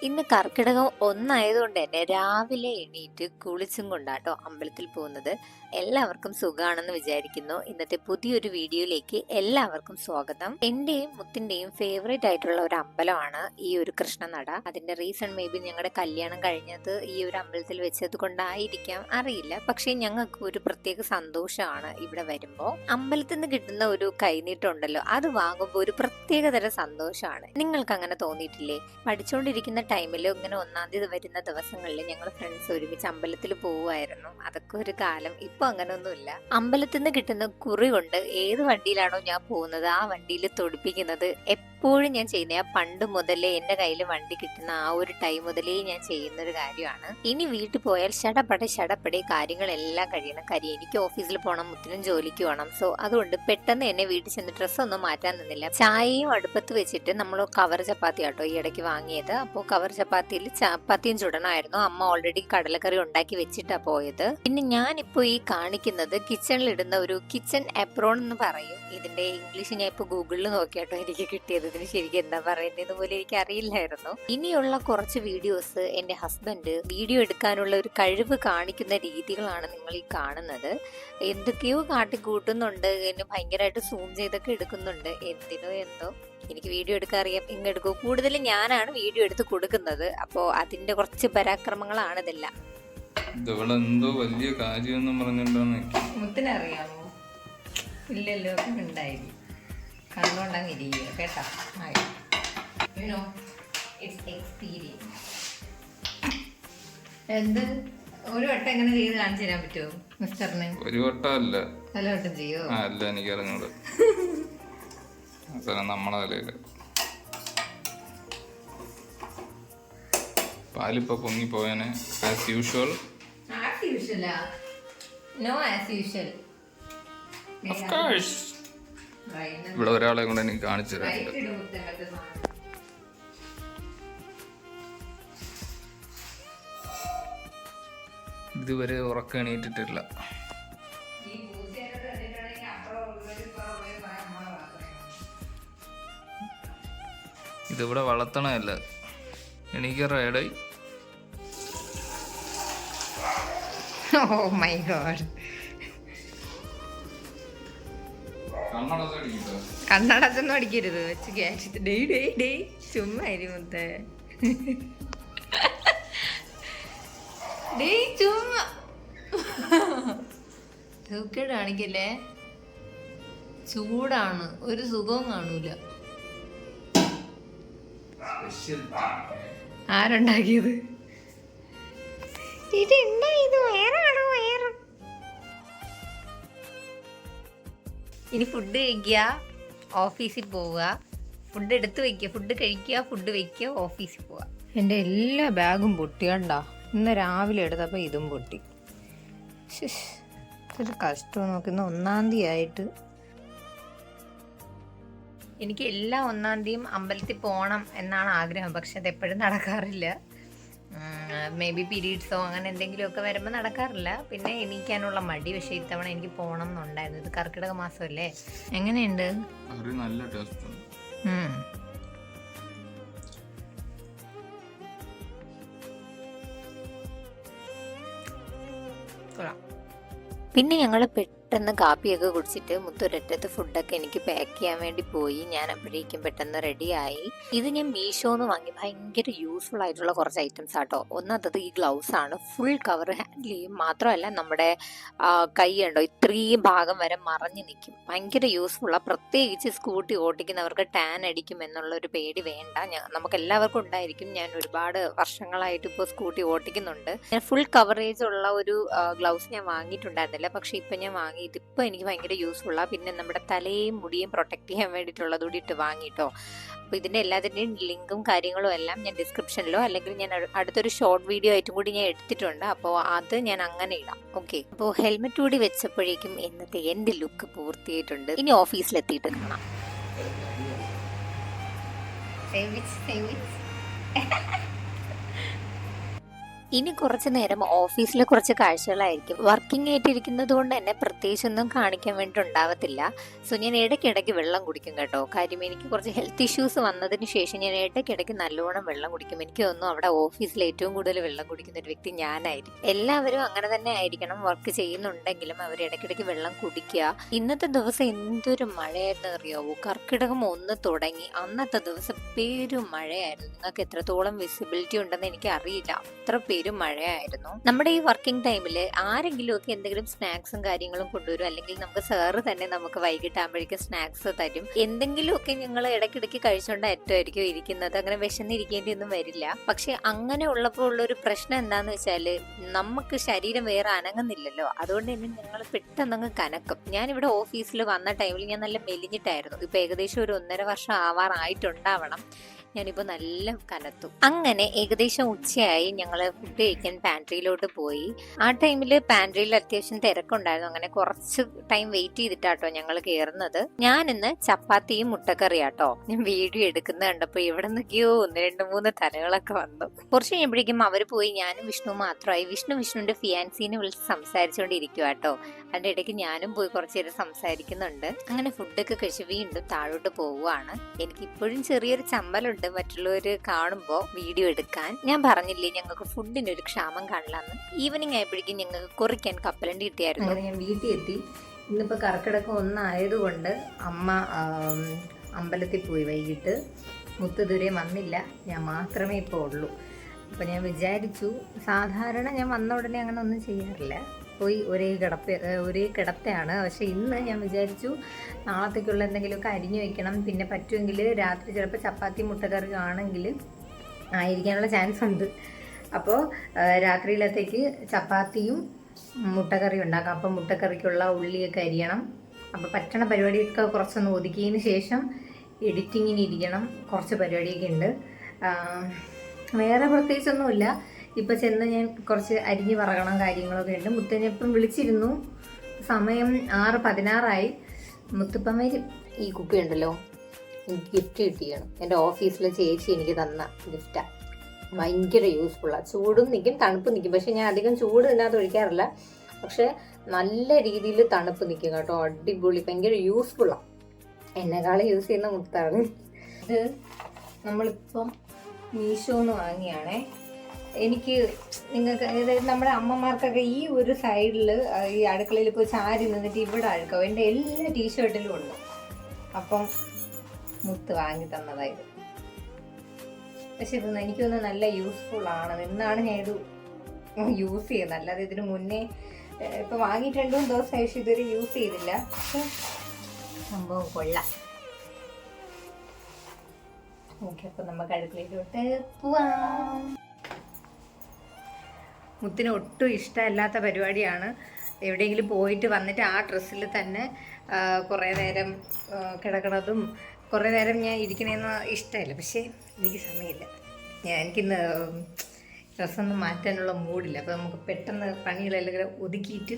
ഇന്ന് കർക്കിടകം ഒന്നായതുകൊണ്ട് തന്നെ രാവിലെ എണീറ്റ് കുളിച്ചും കൊണ്ടാട്ടോ അമ്പലത്തിൽ പോകുന്നത്. എല്ലാവർക്കും സുഖാണെന്ന് വിചാരിക്കുന്നു. ഇന്നത്തെ പുതിയൊരു വീഡിയോയിലേക്ക് എല്ലാവർക്കും സ്വാഗതം. എന്റെയും മുത്തിന്റെയും ഫേവറേറ്റ് ആയിട്ടുള്ള ഒരു അമ്പലമാണ് ഈ ഒരു കൃഷ്ണനട. അതിന്റെ റീസൺ മേ ബി ഞങ്ങളുടെ കല്യാണം കഴിഞ്ഞത് ഈ ഒരു അമ്പലത്തിൽ വെച്ചത് കൊണ്ടായിരിക്കാം, അറിയില്ല. പക്ഷെ ഞങ്ങൾക്ക് ഒരു പ്രത്യേക സന്തോഷമാണ് ഇവിടെ വരുമ്പോൾ. അമ്പലത്തിൽ നിന്ന് കിട്ടുന്ന ഒരു കൈനീട്ടമുണ്ടല്ലോ, അത് വാങ്ങുമ്പോൾ ഒരു പ്രത്യേകതര സന്തോഷമാണ്. നിങ്ങൾക്ക് അങ്ങനെ തോന്നിയിട്ടില്ലേ? പഠിച്ചുകൊണ്ടിരിക്കുന്ന ടൈമിൽ ഇങ്ങനെ 1-ാം തീയതി വരുന്ന ദിവസങ്ങളിൽ ഞങ്ങൾ ഫ്രണ്ട്സ് ഒരുമിച്ച് അമ്പലത്തിൽ പോവുമായിരുന്നു. അതൊക്കെ ഒരു കാലം. ഇപ്പൊ അങ്ങനെയൊന്നുമില്ല. അമ്പലത്തിൽ നിന്ന് കിട്ടുന്ന കുറി കൊണ്ട് ഏത് വണ്ടിയിലാണോ ഞാൻ പോകുന്നത് ആ വണ്ടിയിൽ തൊടിപ്പിക്കുന്നത് എപ്പോഴും ഞാൻ ചെയ്യുന്ന, പണ്ട് മുതലേ എന്റെ കയ്യിൽ വണ്ടി കിട്ടുന്ന ആ ഒരു ടൈം മുതലേ ഞാൻ ചെയ്യുന്ന ഒരു കാര്യമാണ്. ഇനി വീട്ടിൽ പോയാൽ ഷടപ്പടെ കാര്യങ്ങളെല്ലാം കഴിയണം. കാര്യം എനിക്ക് ഓഫീസിൽ പോകണം, മുത്തിനും ജോലിക്ക് പോകണം. സോ അതുകൊണ്ട് പെട്ടെന്ന് എന്നെ വീട്ടിൽ ചെന്ന് ഡ്രസ്സൊന്നും മാറ്റാൻ നിന്നില്ല. ചായയും അടുപ്പത്ത് വെച്ചിട്ട് നമ്മൾ കവർ ചപ്പാത്തി ആട്ടോ ഈ ഇടയ്ക്ക് വാങ്ങിയത്. അപ്പോൾ കവർ ചപ്പാത്തിയിൽ ചപ്പാത്തിയും ചുടണമായിരുന്നു. അമ്മ ഓൾറെഡി കടലക്കറി ഉണ്ടാക്കി വെച്ചിട്ടാ പോയത്. പിന്നെ ഞാനിപ്പോ ഈ കാണിക്കുന്നത് കിച്ചണിൽ ഇടുന്ന ഒരു കിച്ചൺ എപ്രോൺ എന്ന് പറയും. ഇതിന്റെ ഇംഗ്ലീഷ് ഞാൻ ഇപ്പൊ ഗൂഗിളിൽ നോക്കിയാട്ടോ എനിക്ക് കിട്ടിയത്. ഇതിന് ശരിക്കും എന്താ പറയുന്നത് പോലെ എനിക്ക് അറിയില്ലായിരുന്നു. ഇനിയുള്ള കുറച്ച് വീഡിയോസ് എന്റെ ഹസ്ബൻഡ് വീഡിയോ എടുക്കാനുള്ള ഒരു കഴിവ് കാണിക്കുന്ന രീതികളാണ് നിങ്ങൾ ഈ കാണുന്നത്. എന്തൊക്കെയോ കാട്ടിക്കൂട്ടുന്നുണ്ട്, എന്നെ ഭയങ്കരമായിട്ട് സൂം ചെയ്തൊക്കെ എടുക്കുന്നുണ്ട്. എന്തിനോ എന്തോ എനിക്ക് വീഡിയോ എടുക്കാൻ അറിയാം, ഇങ്ങെടുക്കും. കൂടുതലും ഞാനാണ് വീഡിയോ എടുത്ത് കൊടുക്കുന്നത്. അപ്പോൾ അതിന്റെ കുറച്ച് പരാക്രമങ്ങളാണ് ഇതെല്ലാം. എന്തോ വലിയ കാര്യമൊന്നും പറഞ്ഞിട്ടാണ്. മുത്തിനറിയാമോ? ഇല്ലല്ലോ, ഉണ്ടായിരിക്കും. കണ്ടുകൊണ്ടങ്ങ് ഇരിക്കുക കേട്ടോ. എന്ത് ഒരു വട്ടം എങ്ങനെ ചെയ്ത് കാണിച്ചു തരാൻ പറ്റുമോ മിസ്റ്ററിന്? ഒരു വട്ടം അല്ല, പല വട്ടം ചെയ്യോ? അല്ല, എനിക്കറിഞ്ഞൂടെ. നമ്മളെ തലയില് പാലിപ്പോ പൊങ്ങി പോയാനെ. As usual. ഇവിടെ ഒരാളെ കൊണ്ട് എനിക്ക് കാണിച്ചു തരാറുണ്ട്. ഇതുവരെ ഉറക്കം എണീറ്റിട്ടില്ല. ഇതിവിടെ വളർത്തണമല്ല. എനിക്ക് റേഡായി. Oh my god. കണ്ണടച്ചൊന്നും അടിക്കരുത്, വെച്ച് ക്യാഷ്. ഡേ ചുമ്മാ മുത്തേ, ഡേ ചുമ്മാ സൂക്കേട് കാണിക്കല്ലേ. ചൂടാണ്, ഒരു സുഖവും കാണൂല. ആരുണ്ടാക്കിയത്? ഇനി ഫുഡ് കഴിക്കുക, ഓഫീസിൽ പോവുക, ഫുഡ് എടുത്ത് വെക്കുക, ഫുഡ് കഴിക്കുക, ഫുഡ് വെക്കുക, ഓഫീസിൽ പോവുക. എൻ്റെ എല്ലാ ബാഗും പൊട്ടിയണ്ടാ. ഇന്ന് രാവിലെ എടുത്തപ്പോൾ ഇതും പൊട്ടി. ഒരു കഷ്ടം. നോക്കുന്ന 1-ാം തീയതി ആയിട്ട് എനിക്ക് എല്ലാ 1-ാം തീയതിയും അമ്പലത്തിൽ പോകണം എന്നാണ് ആഗ്രഹം. പക്ഷെ അത് എപ്പോഴും നടക്കാറില്ല. മേ ബി പീരീഡ്സോ അങ്ങനെ എന്തെങ്കിലുമൊക്കെ വരുമ്പോൾ നടക്കാറില്ല. പിന്നെ എണീക്കാനുള്ള മടി. പക്ഷേ ഇത്തവണ എനിക്ക് പോകണം എന്നുണ്ടായിരുന്നു. ഇത് കർക്കിടക മാസമല്ലേ. എങ്ങനെയുണ്ട്? നല്ല ടേസ്റ്റ്. പിന്നെ ഞങ്ങൾ പെട്ടെന്ന് കാപ്പിയൊക്കെ കുടിച്ചിട്ട് മുത്തൊരറ്റത്ത് ഫുഡൊക്കെ എനിക്ക് പാക്ക് ചെയ്യാൻ വേണ്ടി പോയി. ഞാൻ അപ്പോഴേക്കും പെട്ടെന്ന് റെഡിയായി. ഇത് ഞാൻ മീഷോന്ന് വാങ്ങി. ഭയങ്കര യൂസ്ഫുൾ ആയിട്ടുള്ള കുറച്ച് ഐറ്റംസ് ആട്ടോ. ഒന്നാമത്തത് ഈ ഗ്ലൗസ് ആണ്. ഫുൾ കവർ ഹാൻഡിൽ ചെയ്യും. മാത്രമല്ല നമ്മുടെ കൈ ഉണ്ടോ ഇത്രയും ഭാഗം വരെ മറഞ്ഞു നിൽക്കും. ഭയങ്കര യൂസ്ഫുള്ളാണ്. പ്രത്യേകിച്ച് സ്കൂട്ടി ഓടിക്കുന്നവർക്ക് ടാൻ അടിക്കും എന്നുള്ള ഒരു പേടി വേണ്ട. നമുക്ക് എല്ലാവർക്കും ഉണ്ടായിരിക്കും. ഞാൻ ഒരുപാട് വർഷങ്ങളായിട്ട് ഇപ്പോൾ സ്കൂട്ടി ഓടിക്കുന്നുണ്ട്. ഞാൻ ഫുൾ കവറേജ് ഉള്ള ഒരു ഗ്ലൗസ് ഞാൻ വാങ്ങിയിട്ടുണ്ടായിരുന്നില്ല. പക്ഷെ ഇപ്പം ഞാൻ വാങ്ങി. ഇതിപ്പോൾ എനിക്ക് ഭയങ്കര യൂസ്ഫുള്ളാണ്. പിന്നെ നമ്മുടെ തലയും മുടിയും പ്രൊട്ടക്ട് ചെയ്യാൻ വേണ്ടിയിട്ടുള്ളത് കൂടി ഇട്ട് വാങ്ങിയിട്ടോ. അപ്പോൾ ഇതിൻ്റെ എല്ലാത്തിൻ്റെയും ലിങ്കും കാര്യങ്ങളും എല്ലാം ഞാൻ ഡിസ്ക്രിപ്ഷനിലോ അല്ലെങ്കിൽ ഞാൻ അടുത്തൊരു ഷോർട്ട് വീഡിയോ ആയിട്ടും കൂടി ഞാൻ എടുത്തിട്ടുണ്ട്. അപ്പോൾ അത് ഞാൻ അങ്ങനെ ഇടാം. ഓക്കെ. അപ്പോൾ ഹെൽമെറ്റ് കൂടി വെച്ചപ്പോഴേക്കും ഇന്നത്തെ എൻ്റെ ലുക്ക് പൂർത്തിയായിട്ടുണ്ട്. ഇനി ഓഫീസിലെത്തിയിട്ട് കാണാം. ഇനി കുറച്ചു നേരം ഓഫീസിലെ കുറച്ച് കാഴ്ചകളായിരിക്കും. വർക്കിംഗ് ആയിട്ടിരിക്കുന്നത് കൊണ്ട് തന്നെ പ്രത്യേകിച്ചൊന്നും കാണിക്കാൻ വേണ്ടി ഉണ്ടാവത്തില്ല. സോ ഞാൻ ഇടയ്ക്കിടയ്ക്ക് വെള്ളം കുടിക്കും കേട്ടോ. കാര്യം എനിക്ക് കുറച്ച് ഹെൽത്ത് ഇഷ്യൂസ് വന്നതിന് ശേഷം ഞാൻ ഇടയ്ക്കിടയ്ക്ക് നല്ലോണം വെള്ളം കുടിക്കും. എനിക്ക് തോന്നുന്നു അവിടെ ഓഫീസിൽ ഏറ്റവും കൂടുതൽ വെള്ളം കുടിക്കുന്ന ഒരു വ്യക്തി ഞാനായിരിക്കും. എല്ലാവരും അങ്ങനെ തന്നെ ആയിരിക്കണം. വർക്ക് ചെയ്യുന്നുണ്ടെങ്കിലും അവർ ഇടയ്ക്കിടയ്ക്ക് വെള്ളം കുടിക്കുക. ഇന്നത്തെ ദിവസം എന്തൊരു മഴയായിരുന്നു അറിയാവോ. കർക്കിടകം 1 തുടങ്ങി, അന്നത്തെ ദിവസം പേരും മഴയായിരുന്നു. നിങ്ങൾക്ക് എത്രത്തോളം വിസിബിലിറ്റി ഉണ്ടെന്ന് എനിക്ക് അറിയില്ല, അത്ര പേരും മഴയായിരുന്നു. നമ്മുടെ ഈ വർക്കിംഗ് ടൈമിൽ ആരെങ്കിലും ഒക്കെ എന്തെങ്കിലും സ്നാക്സും കാര്യങ്ങളും കൊണ്ടുവരും, അല്ലെങ്കിൽ നമുക്ക് സാറ് തന്നെ നമുക്ക് വൈകിട്ടാകുമ്പോഴേക്കും സ്നാക്സ് തരും. എന്തെങ്കിലുമൊക്കെ ഞങ്ങൾ ഇടയ്ക്കിടയ്ക്ക് കഴിച്ചുകൊണ്ടായിരിക്കും ഇരിക്കുന്നത്. അങ്ങനെ വിശന്നിരിക്കേണ്ടി ഒന്നും വരില്ല. പക്ഷെ അങ്ങനെ ഉള്ളപ്പോൾ ഉള്ളൊരു പ്രശ്നം എന്താന്ന് വെച്ചാല് നമുക്ക് ശരീരം വേറെ അനങ്ങുന്നില്ലല്ലോ. അതുകൊണ്ട് തന്നെ ഞങ്ങൾ പെട്ടെന്നങ്ങ് കനക്കും. ഞാനിവിടെ ഓഫീസിൽ വന്ന ടൈമിൽ ഞാൻ നല്ല മെലിഞ്ഞിട്ടായിരുന്നു. ഇപ്പൊ ഏകദേശം ഒരു 1.5 വർഷം ആവാറായിട്ടുണ്ടാവണം. ഞാനിപ്പോൾ നല്ല കനത്തു. അങ്ങനെ ഏകദേശം ഉച്ചയായി. ഞങ്ങൾ ഫുഡ് കഴിക്കാൻ പാൻട്രിയിലോട്ട് പോയി. ആ ടൈമിൽ പാൻട്രിയിൽ അത്യാവശ്യം തിരക്കുണ്ടായിരുന്നു. അങ്ങനെ കുറച്ച് ടൈം വെയിറ്റ് ചെയ്തിട്ടാട്ടോ ഞങ്ങൾ കയറുന്നത്. ഞാൻ ഇന്ന് ചപ്പാത്തിയും മുട്ടക്കറിയാട്ടോ. ഞാൻ വീഡിയോ എടുക്കുന്നത് കണ്ടപ്പോൾ ഇവിടെ നിന്നൊക്കെയോ 1, 2, 3 തലകളൊക്കെ വന്നു. കുറച്ച് കഴിയുമ്പോഴേക്കും അവർ പോയി. ഞാനും വിഷ്ണു മാത്രമായി. വിഷ്ണുവിന്റെ ഫിയാൻസീനെ വിളിച്ച് സംസാരിച്ചുകൊണ്ടിരിക്കുക കേട്ടോ. അതിന്റെ ഇടയ്ക്ക് ഞാനും പോയി കുറച്ച് നേരം സംസാരിക്കുന്നുണ്ട്. അങ്ങനെ ഫുഡൊക്കെ കഴിച്ച് വീണ്ടും താഴോട്ട് പോവുകയാണ്. എനിക്ക് ഇപ്പോഴും ചെറിയൊരു ചമ്മലുണ്ട് മറ്റുള്ളവര് കാണുമ്പോ വീഡിയോ എടുക്കാൻ. ഞാൻ പറഞ്ഞില്ലേ ഞങ്ങൾക്ക് ഫുഡിന് ഒരു ക്ഷാമം കാണില്ലാന്ന്. ഈവനിങ് ആയപ്പോഴേക്കും ഞങ്ങൾക്ക് കുറിക്കാൻ കപ്പലണ്ടി കിട്ടിയായിരുന്നു. ഞാൻ വീട്ടിൽ എത്തി. ഇന്നിപ്പോ കർക്കിടകം 1 ആയതുകൊണ്ട് അമ്മ അമ്പലത്തിൽ പോയി വൈകിട്ട്. മുത്തുദൂരെ വന്നില്ല, ഞാൻ മാത്രമേ ഇപ്പോൾ ഉള്ളൂ. അപ്പൊ ഞാൻ വിചാരിച്ചു, സാധാരണ ഞാൻ വന്ന ഉടനെ അങ്ങനെ ഒന്നും ചെയ്യാറില്ല, പോയി ഒരേ കിടത്തയാണ്. പക്ഷെ ഇന്ന് ഞാൻ വിചാരിച്ചു നാളത്തേക്കുള്ള എന്തെങ്കിലുമൊക്കെ അരിഞ്ഞു വെക്കണം. പിന്നെ പറ്റുമെങ്കിൽ രാത്രി ചിലപ്പോൾ ചപ്പാത്തി മുട്ടക്കറി ആണെങ്കിൽ ആയിരിക്കാനുള്ള ചാൻസ് ഉണ്ട്. അപ്പോൾ രാത്രിയിലത്തേക്ക് ചപ്പാത്തിയും മുട്ടക്കറി ഉണ്ടാക്കാം. അപ്പോൾ മുട്ടക്കറിക്കുള്ള ഉള്ളിയൊക്കെ അരിയണം. അപ്പോൾ പറ്റണ പരിപാടിയൊക്കെ കുറച്ചൊന്ന് ഒതുക്കിയതിന് ശേഷം എഡിറ്റിങ്ങിന് ഇരിക്കണം. കുറച്ച് പരിപാടിയൊക്കെ ഉണ്ട്. വേറെ പ്രത്യേകിച്ചൊന്നുമില്ല. ഇപ്പം ചെന്ന് ഞാൻ കുറച്ച് അരിഞ്ഞ് പറയണം, കാര്യങ്ങളൊക്കെ ഉണ്ട്. മുത്തനെപ്പം വിളിച്ചിരുന്നു. സമയം 6:16 മുത്തപ്പം വരും. ഈ കുപ്പി ഉണ്ടല്ലോ, എനിക്ക് ഗിഫ്റ്റ് കിട്ടിയാണ്. എൻ്റെ ഓഫീസിലെ ചേച്ചി എനിക്ക് തന്ന ഗിഫ്റ്റാണ്. ഭയങ്കര യൂസ്ഫുള്ളാണ്. ചൂടും നിൽക്കും തണുപ്പ് നിൽക്കും. പക്ഷെ ഞാൻ അധികം ചൂട് ഇതിനകത്ത് ഒഴിക്കാറില്ല. പക്ഷെ നല്ല രീതിയിൽ തണുപ്പ് നിൽക്കും കേട്ടോ. അടിപൊളി, ഭയങ്കര യൂസ്ഫുള്ളാണ്. എന്നെക്കാളും യൂസ് ചെയ്യുന്ന മുത്താണ് ഇത്. നമ്മളിപ്പം മീഷോന്ന് വാങ്ങിയാണേ. എനിക്ക് നിങ്ങൾക്ക് അതായത് നമ്മുടെ അമ്മമാർക്കൊക്കെ ഈ ഒരു സൈഡിൽ ഈ അടുക്കളയിൽ പോയി ചാരി നിന്നിട്ട് ഇവിടെ അഴുക്കാവും. എൻ്റെ എല്ലാ ടീഷർട്ടിലും ഉണ്ട്. അപ്പം മുത്ത് വാങ്ങി തന്നതായത്. പക്ഷെ ഇത് എനിക്കൊന്ന് നല്ല യൂസ്ഫുൾ ആണ്. എന്നാണ് ഞാൻ ഇത് യൂസ് ചെയ്യുന്നത്. അല്ലാതെ ഇതിന് മുന്നേ ഇപ്പം വാങ്ങിയിട്ട് 2-3 ദിവസമായി, പക്ഷെ ഇതുവരെ യൂസ് ചെയ്തില്ല. പക്ഷെ സംഭവം കൊള്ളാം. ഓക്കെ, അപ്പം നമുക്ക് അടുക്കളയിലോട്ട് പോവാം. മുത്തിന് ഒട്ടും ഇഷ്ടമല്ലാത്ത പരിപാടിയാണ് എവിടെയെങ്കിലും പോയിട്ട് വന്നിട്ട് ആ ഡ്രസ്സിൽ തന്നെ കുറേ നേരം കിടക്കണതും കുറേ നേരം ഞാൻ ഇരിക്കണമെന്ന് ഇഷ്ടമല്ല. പക്ഷേ എനിക്ക് സമയമില്ല. എനിക്കിന്ന് ഡ്രസ്സൊന്നും മാറ്റാനുള്ള മൂഡില്ല. അപ്പോൾ നമുക്ക് പെട്ടെന്ന് പണികളെല്ലാം ഒതുക്കിയിട്ട്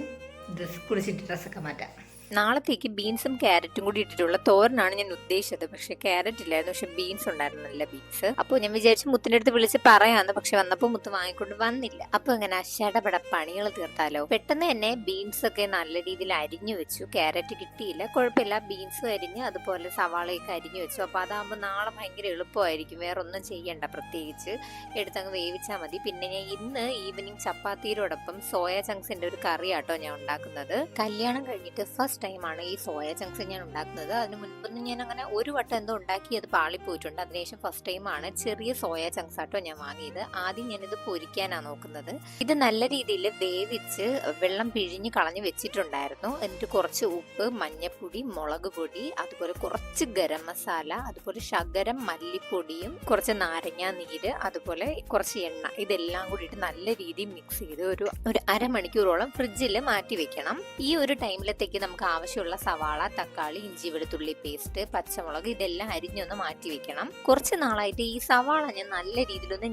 കുളിച്ചിട്ട് ഡ്രസ്സൊക്കെ മാറ്റാം. നാളത്തേക്ക് ബീൻസും ക്യാരറ്റും കൂടി ഇട്ടിട്ടുള്ള തോരനാണ് ഞാൻ ഉദ്ദേശിച്ചത്. പക്ഷെ ക്യാരറ്റ് ഇല്ലായിരുന്നു, പക്ഷെ ബീൻസ് ഉണ്ടായിരുന്നു, നല്ല ബീൻസ്. അപ്പോൾ ഞാൻ വിചാരിച്ചു മുത്തിന്റെ അടുത്ത് വിളിച്ച് പറയാന്ന്. പക്ഷെ വന്നപ്പോൾ മുത്ത് വാങ്ങിക്കൊണ്ട് വന്നില്ല. അപ്പൊ ഇങ്ങനെ അശടപട പണികൾ തീർത്താലോ. പെട്ടെന്ന് തന്നെ ബീൻസ് ഒക്കെ നല്ല രീതിയിൽ അരിഞ്ഞു വെച്ചു. ക്യാരറ്റ് കിട്ടിയില്ല, കുഴപ്പമില്ല. ബീൻസും അരിഞ്ഞ് അതുപോലെ സവാളയൊക്കെ അരിഞ്ഞു വെച്ചു. അപ്പൊ അതാകുമ്പോൾ നാളെ ഭയങ്കര എളുപ്പമായിരിക്കും. വേറെ ഒന്നും ചെയ്യണ്ട, പ്രത്യേകിച്ച് എടുത്തങ്ങ് വേവിച്ചാൽ മതി. പിന്നെ ഞാൻ ഇന്ന് ഈവനിങ് ചപ്പാത്തിയോടൊപ്പം സോയ ചങ്ക്സിന്റെ ഒരു കറിയാട്ടോ ഞാൻ ഉണ്ടാക്കുന്നത്. കല്യാണം കഴിഞ്ഞിട്ട് ഫസ്റ്റ് ടൈമാണ് ഈ സോയ ചങ്ക്സ് ഞാൻ ഉണ്ടാക്കുന്നത്. അതിന് മുൻപൊന്നും ഞാൻ അങ്ങനെ ഒരു വട്ടം എന്തോ ഉണ്ടാക്കി അത് പാളിപ്പോയിട്ടുണ്ട്. അതിനുശേഷം ഫസ്റ്റ് ടൈമാണ് ചെറിയ സോയ ചങ്ക്സ് ആട്ടോ ഞാൻ വാങ്ങിയത്. ആദ്യം ഞാനിത് പൊരിക്കാനാണ് നോക്കുന്നത്. ഇത് നല്ല രീതിയിൽ വേവിച്ച് വെള്ളം പിഴിഞ്ഞ് കളഞ്ഞ് വെച്ചിട്ടുണ്ടായിരുന്നു. എന്നിട്ട് കുറച്ച് ഉപ്പ്, മഞ്ഞപ്പൊടി, മുളക് പൊടി, അതുപോലെ കുറച്ച് ഗരം മസാല, അതുപോലെ ശകലം മല്ലിപ്പൊടിയും കുറച്ച് നാരങ്ങാ നീര്, അതുപോലെ കുറച്ച് എണ്ണ, ഇതെല്ലാം കൂടിയിട്ട് നല്ല രീതിയിൽ മിക്സ് ചെയ്ത് ഒരു 1/2 മണിക്കൂറോളം ഫ്രിഡ്ജിൽ മാറ്റി വെക്കണം. ഈ ഒരു ടൈമിലത്തേക്ക് നമുക്ക് നമുക്ക് ആവശ്യമുള്ള സവാള, തക്കാളി, ഇഞ്ചി വെളുത്തുള്ളി പേസ്റ്റ്, പച്ചമുളക് ഇതെല്ലാം അരിഞ്ഞൊന്ന് മാറ്റി വെക്കണം. കുറച്ച് നാളായിട്ട് ഈ സവാള ഞാൻ നല്ല രീതിയിലൊന്ന്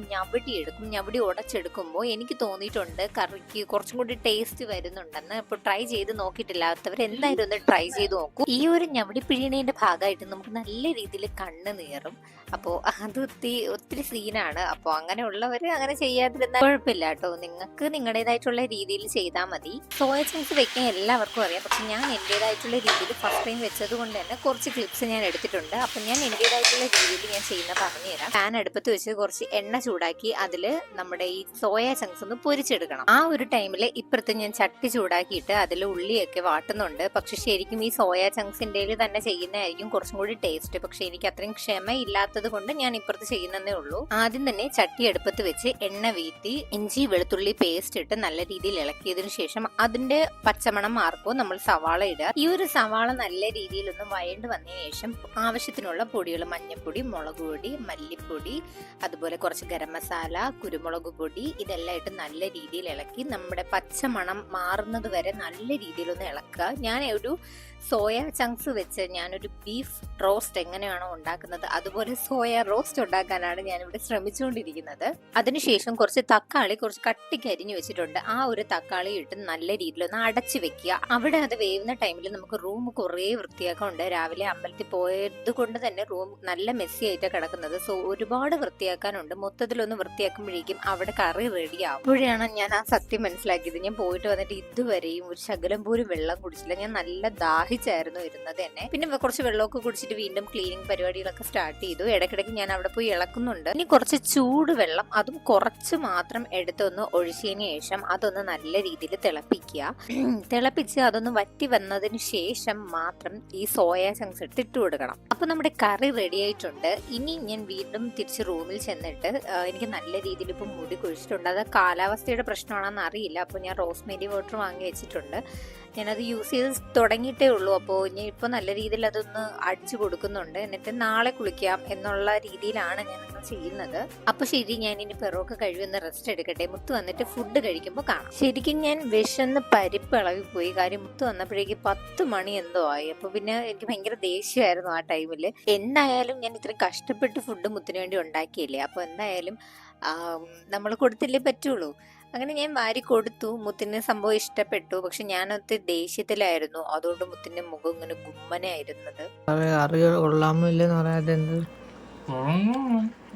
ഞവടി ഉടച്ചെടുക്കുമ്പോൾ എനിക്ക് തോന്നിയിട്ടുണ്ട് കറിക്ക് കുറച്ചും കൂടി ടേസ്റ്റ് വരുന്നുണ്ടെന്ന്. അപ്പോൾ ട്രൈ ചെയ്ത് നോക്കിയിട്ടില്ലാത്തവർ എന്തായാലും ഒന്ന് ട്രൈ ചെയ്ത് നോക്കൂ. ഈ ഒരു ഞവടി പിഴിയണേന്റെ ഭാഗമായിട്ട് നമുക്ക് നല്ല രീതിയിൽ കണ്ണ് നീറും. അപ്പോൾ അത് ഒത്തിരി സീനാണ്. അപ്പോൾ അങ്ങനെയുള്ളവർ അങ്ങനെ ചെയ്യാതിരുന്നാൽ കുഴപ്പമില്ല കേട്ടോ. നിങ്ങൾക്ക് നിങ്ങളുടേതായിട്ടുള്ള രീതിയിൽ ചെയ്താൽ മതി. സോയ ചങ്ക്സ് വെക്കാൻ എല്ലാവർക്കും അറിയാം, പക്ഷെ ഞാൻ എൻ്റെതായിട്ടുള്ള രീതിയിൽ ഫസ്റ്റ് ടൈം വെച്ചത് കൊണ്ട് തന്നെ കുറച്ച് ക്ലിപ്സ് ഞാൻ എടുത്തിട്ടുണ്ട്. അപ്പം ഞാൻ എൻ്റെതായിട്ടുള്ള രീതിയിൽ ഞാൻ ചെയ്യുന്ന പറഞ്ഞുതരാം. പാൻ അടുപ്പത്ത് വെച്ച് കുറച്ച് എണ്ണ ചൂടാക്കി അതിൽ നമ്മുടെ ഈ സോയ ചങ്ക്സ് ഒന്ന് പൊരിച്ചെടുക്കണം. ആ ഒരു ടൈമിൽ ഇപ്പുറത്ത് ഞാൻ ചട്ടി ചൂടാക്കിയിട്ട് അതിൽ ഉള്ളിയൊക്കെ വാട്ടുന്നുണ്ട്. പക്ഷെ ശരിക്കും ഈ സോയ ചങ്ക്സിൻ്റെ തന്നെ ചെയ്യുന്നതായിരിക്കും കുറച്ചും കൂടി ടേസ്റ്റ്. പക്ഷെ എനിക്ക് അത്രയും ക്ഷമയില്ലാത്തത് കൊണ്ട് ഞാൻ ഇപ്പുറത്ത് ചെയ്യുന്നതേ ഉള്ളൂ. ആദ്യം തന്നെ ചട്ടി അടുപ്പത്ത് വെച്ച് എണ്ണ വീത്തി ഇഞ്ചി വെളുത്തുള്ളി പേസ്റ്റ് ഇട്ട് നല്ല രീതിയിൽ ഇളക്കിയതിനു ശേഷം അതിന്റെ പച്ചമണം മാറുമ്പോൾ നമ്മൾ സവാള ഇടുക. ഈ ഒരു സവാള നല്ല രീതിയിൽ ഒന്ന് വഴണ്ട് വന്നതിന് ശേഷം ആവശ്യത്തിനുള്ള പൊടികൾ മഞ്ഞൾപ്പൊടി, മുളക് പൊടി, മല്ലിപ്പൊടി, അതുപോലെ കുറച്ച് ഗരം മസാല, കുരുമുളക് പൊടി ഇതെല്ലാം ഇട്ട് നല്ല രീതിയിൽ ഇളക്കി നമ്മുടെ പച്ചമണം മാറുന്നത് വരെ നല്ല രീതിയിൽ ഒന്ന് ഇളക്കുക. ഞാൻ ഒരു സോയ ചങ്ക്സ് വെച്ച് ഞാനൊരു ബീഫ് റോസ്റ്റ് എങ്ങനെയാണോ ഉണ്ടാക്കുന്നത് അതുപോലെ സോയ റോസ്റ്റ് ഉണ്ടാക്കാനാണ് ഞാനിവിടെ ശ്രമിച്ചുകൊണ്ടിരിക്കുന്നത്. അതിനുശേഷം കുറച്ച് തക്കാളി കുറച്ച് കട്ടിക്ക് അരിഞ്ഞു വെച്ചിട്ടുണ്ട്. ആ ഒരു തക്കാളി ഇട്ട് നല്ല രീതിയിൽ ഒന്ന് അടച്ചു വെക്കുക. അവിടെ അത് വേവുന്ന ടൈമിൽ നമുക്ക് റൂം കുറേ വൃത്തിയാക്കാനുണ്ട്. രാവിലെ അമ്പലത്തിൽ പോയത് കൊണ്ട് തന്നെ റൂം നല്ല മെസ്സി ആയിട്ട് കിടക്കുന്നത്. സോ ഒരുപാട് വൃത്തിയാക്കാനുണ്ട്. മൊത്തത്തിലൊന്ന് വൃത്തിയാക്കുമ്പോഴേക്കും അവിടെ കറി റെഡിയാവും. അപ്പോഴാണ് ഞാൻ ആ സത്യം മനസ്സിലാക്കിയത്. ഞാൻ പോയിട്ട് വന്നിട്ട് ഇതുവരെയും ഒരു ശകലം പോലും വെള്ളം കുടിച്ചില്ല. ഞാൻ നല്ല ദാഹിച്ചായിരുന്നു ഇരുന്നത് തന്നെ. പിന്നെ കുറച്ച് വെള്ളമൊക്കെ കുടിച്ചിട്ട് വീണ്ടും ക്ലീനിങ് പരിപാടികളൊക്കെ സ്റ്റാർട്ട് ചെയ്തു. ഇടയ്ക്കിടയ്ക്ക് ഞാൻ അവിടെ പോയി ഇളക്കുന്നുണ്ട്. ഇനി കുറച്ച് ചൂട് വെള്ളം അതും കുറച്ച് മാത്രം എടുത്തൊന്ന് ഒഴിച്ചതിന് ശേഷം അതൊന്ന് നല്ല രീതിയിൽ തിളപ്പിച്ച് അതൊന്ന് വറ്റി വന്നതിന് ശേഷം മാത്രം ഈ സോയ ചങ്ക്സ് ഇട്ട് കൊടുക്കണം. അപ്പൊ നമ്മുടെ കറി റെഡി ആയിട്ടുണ്ട്. ഇനി ഞാൻ വീണ്ടും തിരിച്ച് റൂമിൽ ചെന്നിട്ട് എനിക്ക് നല്ല രീതിയിൽ ഇപ്പം മുടി കുഴിച്ചിട്ടുണ്ട്. അത് കാലാവസ്ഥയുടെ പ്രശ്നമാണെന്ന് അറിയില്ല. അപ്പോൾ ഞാൻ റോസ്മേരി വാട്ടർ വാങ്ങി വെച്ചിട്ടുണ്ട്. ഞാനത് യൂസ് ചെയ്ത് തുടങ്ങിയിട്ടേ ഉള്ളൂ. അപ്പോൾ ഞാൻ ഇപ്പോൾ നല്ല രീതിയിൽ അതൊന്ന് അടിച്ചു കൊടുക്കുന്നുണ്ട്. എന്നിട്ട് നാളെ കുളിക്കാം എന്നുള്ള രീതിയിലാണ് ഞാൻ ചെയ്യുന്നത്. അപ്പോൾ ശരി, ഞാൻ ഇനി പെറൊക്കെ കഴിവൊന്ന് റെസ്റ്റ് എടുക്കട്ടെ. മുത്ത് വന്നിട്ട് ഫുഡ് കഴിക്കുമ്പോൾ കാണാം. ശരിക്കും ഞാൻ വിശന്ന് പരിപ്പ് ഇളകിപ്പോയി. കാര്യം മുത്ത് വന്നപ്പോഴേക്ക് 10 മണി എന്തോ ആയി. അപ്പോൾ പിന്നെ എനിക്ക് ഭയങ്കര ദേഷ്യമായിരുന്നു ആ ടൈമിൽ. എന്തായാലും ഞാൻ ഇത്രയും കഷ്ടപ്പെട്ട് ഫുഡ് മുത്തിന് വേണ്ടി ഉണ്ടാക്കിയില്ലേ, അപ്പോൾ എന്തായാലും നമ്മൾ കൊടുത്തില്ലേ പറ്റുള്ളൂ. അങ്ങനെ ഞാൻ വാരി കൊടുത്തു. മുത്തിന് സംഭവം ഇഷ്ടപ്പെട്ടു. പക്ഷെ ഞാനത് ദേഷ്യത്തിലായിരുന്നു. അതുകൊണ്ട് മുത്തിന്റെ മുഖം ഇങ്ങനെ ഗുമ്മനായിരുന്നത്. കൊള്ളാമില്ലെന്ന് പറയാതെ എന്ത്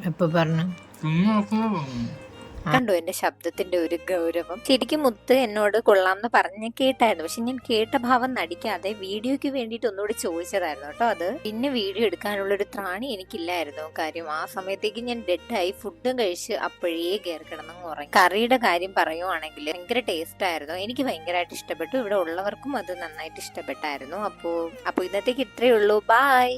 എപ്പോ പറഞ്ഞു? കണ്ടോ എന്റെ ശബ്ദത്തിന്റെ ഒരു ഗൗരവം. ശരിക്കും മുത്ത് എന്നോട് കൊള്ളാമെന്ന് പറഞ്ഞ് കേട്ടായിരുന്നു. പക്ഷെ ഞാൻ കേട്ട ഭാവം നടിക്കാതെ വീഡിയോയ്ക്ക് വേണ്ടിയിട്ട് ഒന്നുകൂടി ചോദിച്ചതായിരുന്നു കേട്ടോ. അത് പിന്നെ വീഡിയോ എടുക്കാനുള്ള ഒരു ത്രാണി എനിക്കില്ലായിരുന്നു. കാര്യം ആ സമയത്തേക്ക് ഞാൻ ഡെഡായി. ഫുഡും കഴിച്ച് അപ്പോഴേ കയറി കിടന്നു ഉറങ്ങി. കറിയുടെ കാര്യം പറയുവാണെങ്കിൽ ഭയങ്കര ടേസ്റ്റ് ആയിരുന്നു. എനിക്ക് ഭയങ്കരമായിട്ട് ഇഷ്ടപ്പെട്ടു. ഇവിടെ ഉള്ളവർക്കും അത് നന്നായിട്ട് ഇഷ്ടപ്പെട്ടായിരുന്നു. അപ്പോൾ ഇന്നത്തേക്ക് ഇത്രയേ ഉള്ളൂ. ബൈ.